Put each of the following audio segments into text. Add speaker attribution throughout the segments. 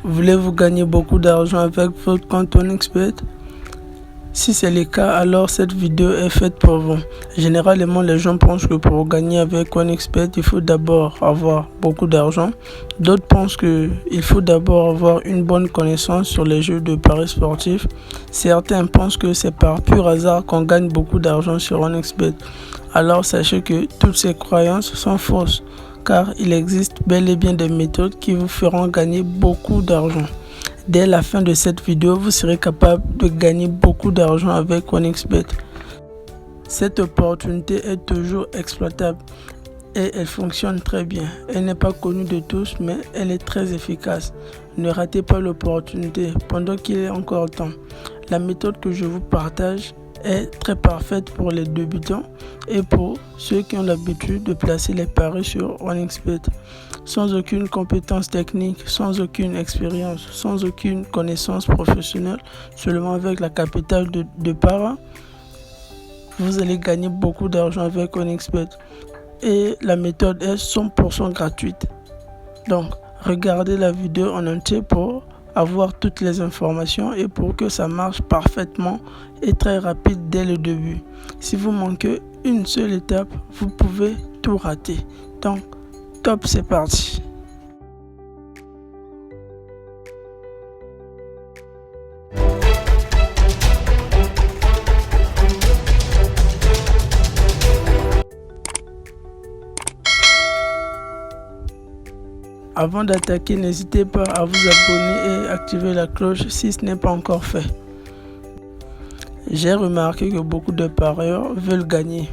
Speaker 1: Voulez-vous gagner beaucoup d'argent avec votre compte OneXBet? Si c'est le cas, alors cette vidéo est faite pour vous. Généralement, les gens pensent que pour gagner avec OneXBet, il faut d'abord avoir beaucoup d'argent. D'autres pensent qu'il faut d'abord avoir une bonne connaissance sur les jeux de paris sportifs. Certains pensent que c'est par pur hasard qu'on gagne beaucoup d'argent sur OneXBet. Alors sachez que toutes ces croyances sont fausses, car il existe bel et bien des méthodes qui vous feront gagner beaucoup d'argent. Dès la fin de cette vidéo, vous serez capable de gagner beaucoup d'argent avec OneXBet. Cette opportunité est toujours exploitable et elle fonctionne très bien. Elle n'est pas connue de tous, mais elle est très efficace. Ne ratez pas l'opportunité pendant qu'il est encore temps. La méthode que je vous partage est très parfaite pour les débutants et pour ceux qui ont l'habitude de placer les paris sur OneXBet. Sans aucune compétence technique, sans aucune expérience, sans aucune connaissance professionnelle, seulement avec la capitale de para, vous allez gagner beaucoup d'argent avec OneXBet. Et la méthode est 100% gratuite. Donc, regardez la vidéo en entier pour avoir toutes les informations et pour que ça marche parfaitement et très rapide dès le début. Si vous manquez une seule étape, vous pouvez tout rater. Donc, top, c'est parti. Avant d'attaquer, n'hésitez pas à vous abonner et activer la cloche si ce n'est pas encore fait. J'ai remarqué que beaucoup de parieurs veulent gagner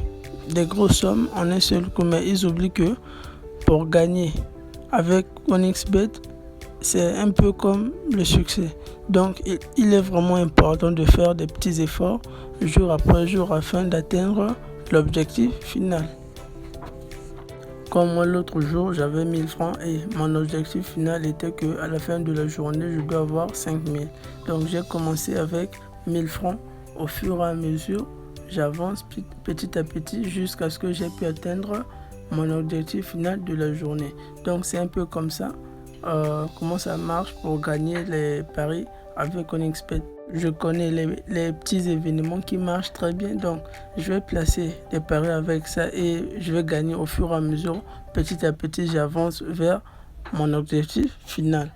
Speaker 1: des grosses sommes en un seul coup, mais ils oublient que pour gagner avec OneXBet, c'est un peu comme le succès. Donc, il est vraiment important de faire des petits efforts jour après jour afin d'atteindre l'objectif final. Comme moi l'autre jour, j'avais 1000 francs et mon objectif final était qu'à la fin de la journée, je dois avoir 5000. Donc j'ai commencé avec 1000 francs. Au fur et à mesure, j'avance petit à petit jusqu'à ce que j'ai pu atteindre mon objectif final de la journée. Donc c'est un peu comme ça, comment ça marche pour gagner les paris avec OneXBet. Je connais les petits événements qui marchent très bien, donc je vais placer des paris avec ça et je vais gagner au fur et à mesure. Petit à petit, j'avance vers mon objectif final.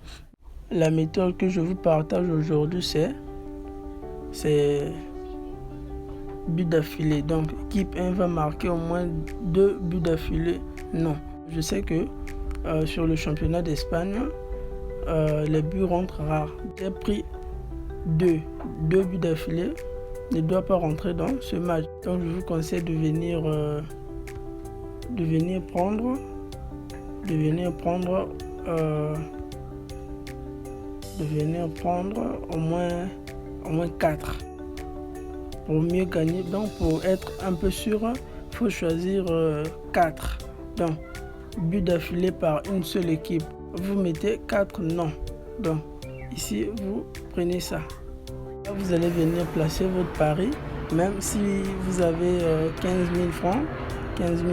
Speaker 1: La méthode que je vous partage aujourd'hui, c'est but d'affilée. Donc, équipe 1 va marquer au moins 2 buts d'affilée. Non, je sais que sur le championnat d'Espagne, les buts rentrent rares. J'ai pris deux buts d'affilée ne doit pas rentrer dans ce match. Donc je vous conseille de venir prendre au moins 4 pour mieux gagner. Donc pour être un peu sûr, il faut choisir 4. Donc but d'affilée par une seule équipe. Vous mettez 4 noms. Donc ici, vous prenez ça. Là, vous allez venir placer votre pari. Même si vous avez 15 000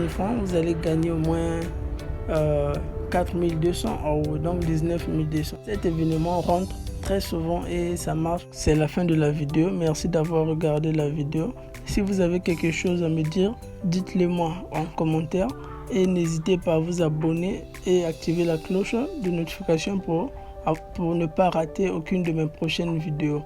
Speaker 1: francs, vous allez gagner au moins 4 200 euros, donc 19 200. Cet événement rentre très souvent et ça marche. C'est la fin de la vidéo. Merci d'avoir regardé la vidéo. Si vous avez quelque chose à me dire, dites-le moi en commentaire. Et n'hésitez pas à vous abonner et activer la cloche de notification pour ne pas rater aucune de mes prochaines vidéos.